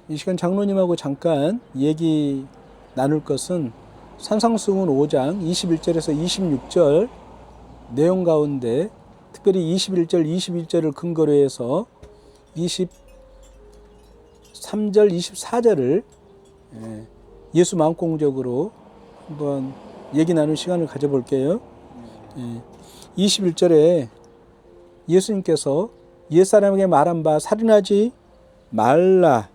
이 시간 장로님하고 잠깐 얘기 나눌 것은 산상수훈 5장 21절에서 26절 내용 가운데 특별히 21절, 22절을 근거로 해서 23절, 24절을 예수 마음공적으로 한번 얘기 나눌 시간을 가져볼게요. 21절에 예수님께서 옛사람에게 말한 바 살인하지 말라.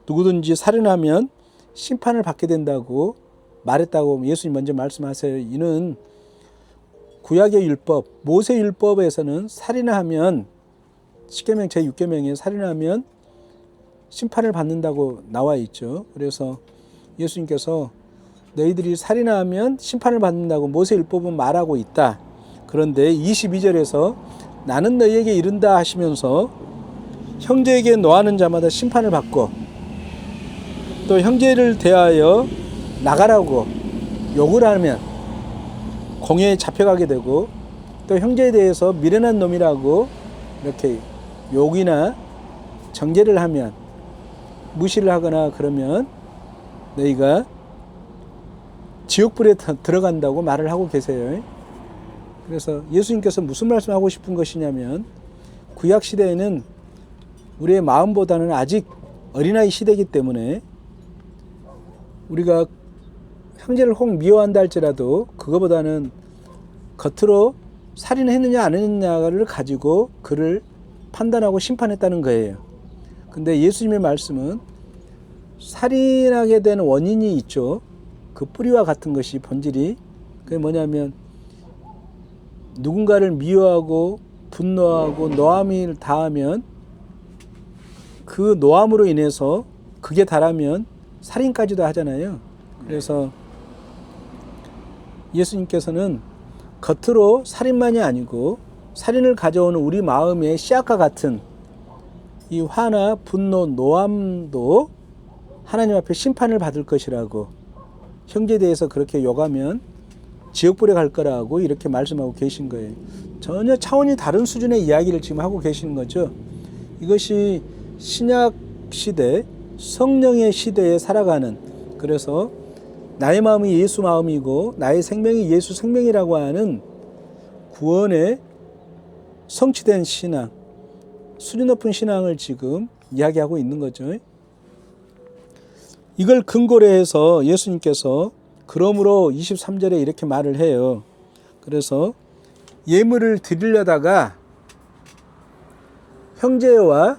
누구든지 살인하면 심판을 받게 된다고 말했다고 예수님 먼저 말씀하세요. 이는 구약의 율법, 모세 율법에서는 살인하면 십계명 제6계명에 살인하면 심판을 받는다고 나와 있죠. 그래서 예수님께서 너희들이 살인하면 심판을 받는다고 모세 율법은 말하고 있다. 그런데 22절에서 나는 너희에게 이른다 하시면서 형제에게 노하는 자마다 심판을 받고 또 형제를 대하여 나가라고 욕을 하면 공회에 잡혀가게 되고 또 형제에 대해서 미련한 놈이라고 이렇게 욕이나 정죄를 하면 무시를 하거나 그러면 너희가 지옥불에 들어간다고 말을 하고 계세요. 그래서 예수님께서 무슨 말씀하고 싶은 것이냐면 구약 시대에는 우리의 마음보다는 아직 어린아이 시대이기 때문에 우리가 형제를 혹 미워한다 할지라도 그거보다는 겉으로 살인했느냐 안 했느냐를 가지고 그를 판단하고 심판했다는 거예요. 근데 예수님의 말씀은 살인하게 된 원인이 있죠. 그 뿌리와 같은 것이 본질이 그게 뭐냐면 누군가를 미워하고 분노하고 노함을 다하면 그 노함으로 인해서 그게 달하면 살인까지도 하잖아요. 그래서 예수님께서는 겉으로 살인만이 아니고 살인을 가져오는 우리 마음의 씨앗과 같은 이 화나 분노, 노함도 하나님 앞에 심판을 받을 것이라고 형제에 대해서 그렇게 욕하면 지옥불에 갈 거라고 이렇게 말씀하고 계신 거예요. 전혀 차원이 다른 수준의 이야기를 지금 하고 계시는 거죠. 이것이 신약 시대, 성령의 시대에 살아가는 그래서 나의 마음이 예수 마음이고 나의 생명이 예수 생명이라고 하는 구원의 성취된 신앙, 수준 높은 신앙을 지금 이야기하고 있는 거죠. 이걸 근거로 해서 예수님께서 그러므로 23절에 이렇게 말을 해요. 그래서 예물을 드리려다가 형제에게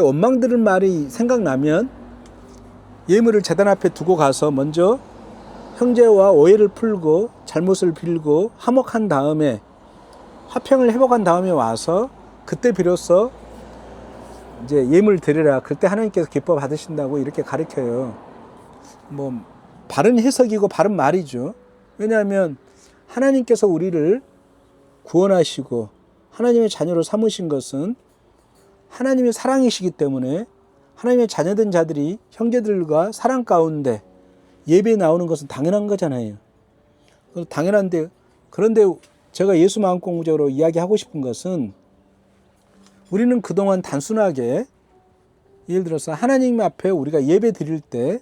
원망 들은 말이 생각나면 예물을 제단 앞에 두고 가서 먼저 형제와 오해를 풀고 잘못을 빌고 화목한 다음에 화평을 회복한 다음에 와서 그때 비로소 이제 예물 드리라. 그때 하나님께서 기뻐 받으신다고 이렇게 가르쳐요. 뭐 바른 해석이고 바른 말이죠. 왜냐하면 하나님께서 우리를 구원하시고 하나님의 자녀로 삼으신 것은 하나님의 사랑이시기 때문에 하나님의 자녀된 자들이 형제들과 사랑 가운데 예배에 나오는 것은 당연한 거잖아요. 당연한데 그런데 제가 예수 마음공부적으로 이야기하고 싶은 것은 우리는 그동안 단순하게 예를 들어서 하나님 앞에 우리가 예배 드릴 때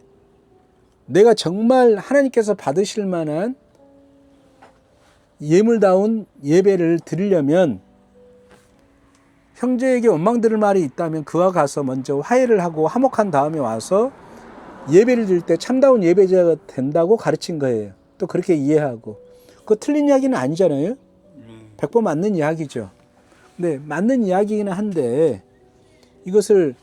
내가 정말 하나님께서 받으실 만한 예물다운 예배를 드리려면 형제에게 원망 들을 말이 있다면 그와 가서 먼저 화해를 하고 화목한 다음에 와서 예배를 드릴 때 참다운 예배자가 된다고 가르친 거예요. 또 그렇게 이해하고 그거 틀린 이야기는 아니잖아요. 100% 맞는 이야기죠. 근데 맞는 이야기이긴 한데 이것을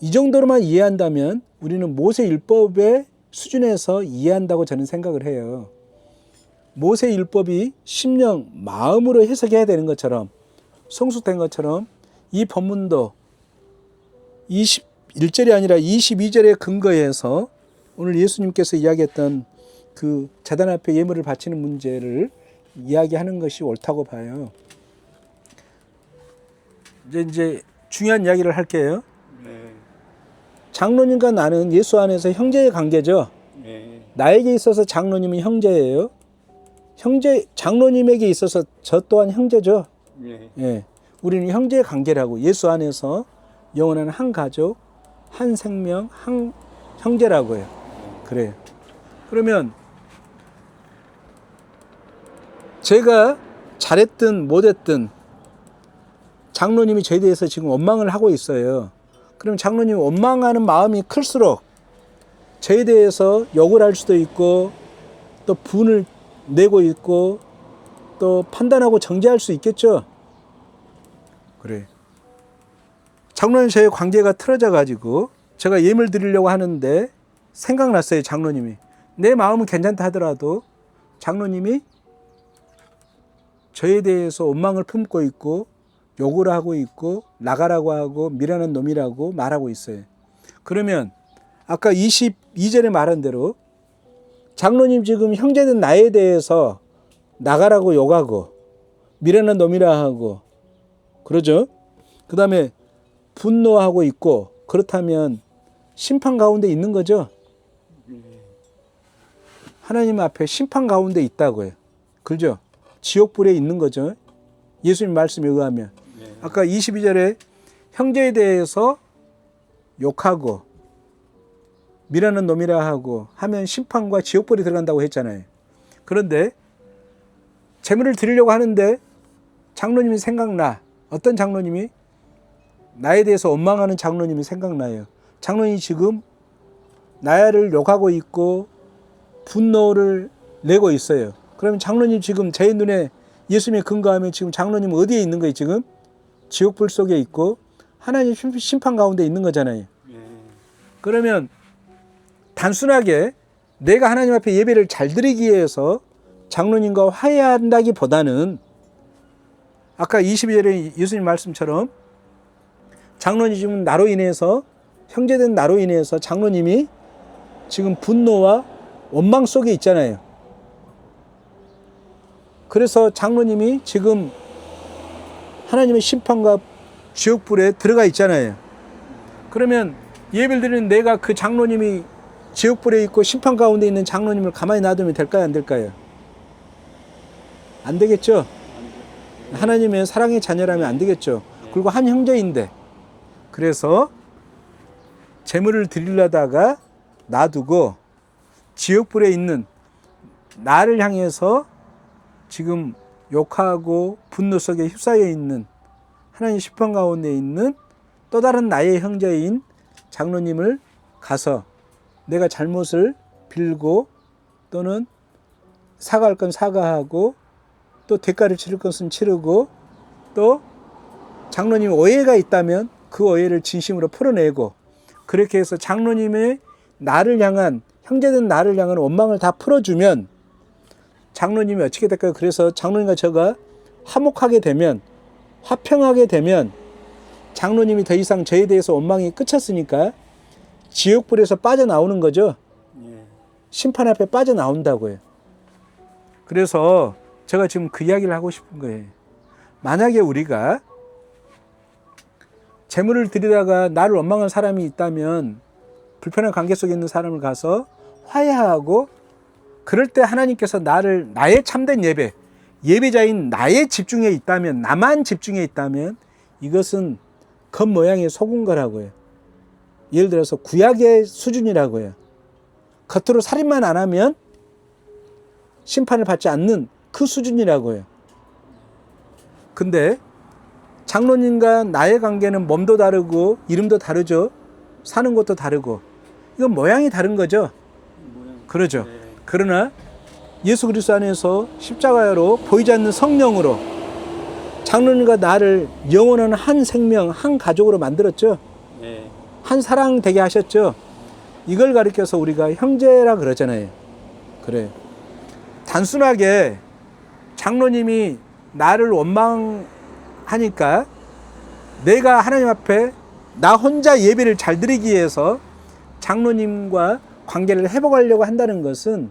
이 정도로만 이해한다면 우리는 모세 율법의 수준에서 이해한다고 저는 생각을 해요. 모세 율법이 심령 마음으로 해석해야 되는 것처럼 성숙된 것처럼 이 본문도 21절이 아니라 22절에 근거해서 오늘 예수님께서 이야기했던 그 제단 앞에 예물을 바치는 문제를 이야기하는 것이 옳다고 봐요. 이제 중요한 이야기를 할게요. 장로님과 나는 예수 안에서 형제의 관계죠. 나에게 있어서 장로님은 형제예요. 장로님에게 있어서 저 또한 형제죠. 예. 우리는 형제의 관계라고 예수 안에서 영원한 한 가족, 한 생명, 한 형제라고 해요. 그래요. 그러면 제가 잘했든 못했든 장로님이 저에 대해서 지금 원망을 하고 있어요. 그럼 장로님이 원망하는 마음이 클수록 저에 대해서 욕을 할 수도 있고 또 분을 내고 있고 또 판단하고 정죄할 수 있겠죠. 그래. 장로님 저의 관계가 틀어져 가지고 제가 예물 드리려고 하는데 생각났어요. 장로님이. 내 마음은 괜찮다 하더라도 장로님이 저에 대해서 원망을 품고 있고 욕을 하고 있고 나가라고 하고 미련한 놈이라고 말하고 있어요. 그러면 아까 22절에 말한 대로 장로님 지금 형제된 나에 대해서 나가라고 욕하고 미련한 놈이라 하고 그러죠. 그 다음에 분노하고 있고 그렇다면 심판 가운데 있는 거죠. 하나님 앞에 심판 가운데 있다고요. 그죠? 지옥불에 있는 거죠. 예수님 말씀에 의하면. 아까 22절에 형제에 대해서 욕하고 미라는 놈이라 하고 하면 심판과 지옥불에 들어간다고 했잖아요. 그런데 제물을 드리려고 하는데 장로님이 생각나. 어떤 장로님이? 나에 대해서 원망하는 장로님이 생각나요. 장로님이 지금 나를 욕하고 있고 분노를 내고 있어요. 그러면 장로님 지금 제 눈에 예수님의 근거하면 지금 장로님 어디에 있는 거예요? 지금 지옥불 속에 있고 하나님 심판 가운데 있는 거잖아요. 그러면 단순하게 내가 하나님 앞에 예배를 잘 드리기 위해서 장로님과 화해한다기보다는 아까 22절에 예수님 말씀처럼 장로님 지금 나로 인해서 형제된 나로 인해서 장로님이 지금 분노와 원망 속에 있잖아요. 그래서 장로님이 지금 하나님의 심판과 지옥불에 들어가 있잖아요. 그러면 예배를 드리는 내가 그 장로님이 지옥불에 있고 심판 가운데 있는 장로님을 가만히 놔두면 될까요? 안 될까요? 안 되겠죠? 하나님의 사랑의 자녀라면 안 되겠죠. 그리고 한 형제인데. 그래서 제물을 드리려다가 놔두고 지옥불에 있는 나를 향해서 지금 욕하고 분노 속에 휩싸여 있는 하나님 심판 가운데 있는 또 다른 나의 형제인 장로님을 가서 내가 잘못을 빌고 또는 사과할 건 사과하고 또 대가를 치를 것은 치르고 또 장로님 오해가 있다면 그 오해를 진심으로 풀어내고 그렇게 해서 장로님의 나를 향한 형제된 나를 향한 원망을 다 풀어주면 장로님이 어떻게 될까요? 그래서 장로님과 저가 화목하게 되면 화평하게 되면 장로님이 더 이상 저에 대해서 원망이 끝쳤으니까 지옥불에서 빠져나오는 거죠. 심판 앞에 빠져나온다고요. 그래서 제가 지금 그 이야기를 하고 싶은 거예요. 만약에 우리가 제물을 드리다가 나를 원망한 사람이 있다면 불편한 관계 속에 있는 사람을 가서 화해하고 그럴 때 하나님께서 나의 참된 예배자인 나에 집중해 있다면 나만 집중해 있다면 이것은 겉모양의 속은 거라고요. 예를 들어서 구약의 수준이라고요. 겉으로 살인만 안 하면 심판을 받지 않는 그 수준이라고요. 근데 장로님과 나의 관계는 몸도 다르고 이름도 다르죠. 사는 곳도 다르고 이건 모양이 다른 거죠. 그러죠. 그러나 예수 그리스도 안에서 십자가로 보이지 않는 성령으로 장로님과 나를 영원한 한 생명, 한 가족으로 만들었죠. 한 사랑 되게 하셨죠. 이걸 가리켜서 우리가 형제라 그러잖아요. 그래. 단순하게 장로님이 나를 원망하니까 내가 하나님 앞에 나 혼자 예배를 잘 드리기 위해서 장로님과 관계를 회복하려고 한다는 것은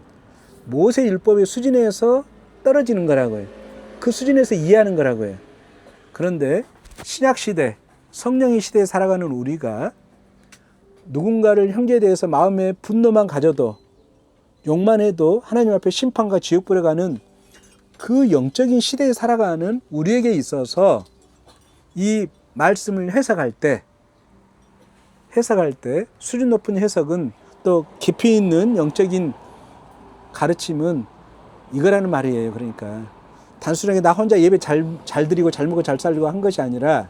모세 율법의 수준에서 떨어지는 거라고요. 그 수준에서 이해하는 거라고요. 그런데 신약 시대, 성령의 시대에 살아가는 우리가 누군가를 형제에 대해서 마음에 분노만 가져도 욕만 해도 하나님 앞에 심판과 지옥불에 가는 그 영적인 시대에 살아가는 우리에게 있어서 이 말씀을 해석할 때 해석할 때 수준 높은 해석은 또 깊이 있는 영적인 가르침은 이거라는 말이에요. 그러니까 단순하게 나 혼자 예배 잘 드리고 잘 먹고 잘 살고 한 것이 아니라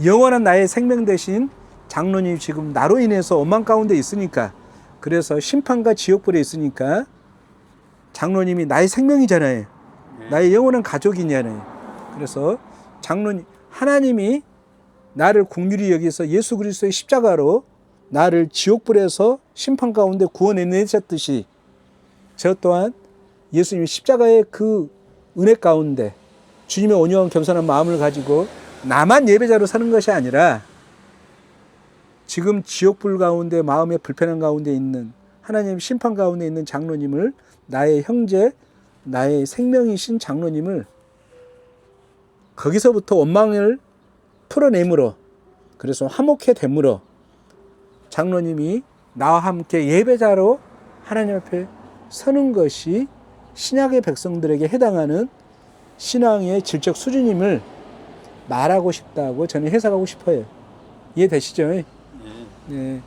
영원한 나의 생명 대신 장로님이 지금 나로 인해서 원망 가운데 있으니까, 그래서 심판과 지옥불에 있으니까 장로님이 나의 생명이잖아요. 나의 영원한 가족이잖아요. 그래서 장로님, 하나님이 나를 긍휼히 여기서 예수 그리스도의 십자가로 나를 지옥불에서 심판 가운데 구원해내셨듯이 저 또한 예수님이 십자가의 그 은혜 가운데 주님의 온유한 겸손한 마음을 가지고 나만 예배자로 사는 것이 아니라 지금 지옥불 가운데 마음의 불편한 가운데 있는 하나님 심판 가운데 있는 장로님을, 나의 형제, 나의 생명이신 장로님을 거기서부터 원망을 풀어내므로, 그래서 화목해 됨으로 장로님이 나와 함께 예배자로 하나님 앞에 서는 것이 신약의 백성들에게 해당하는 신앙의 질적 수준임을 말하고 싶다고 저는 해석하고 싶어요. 이해되시죠? 네.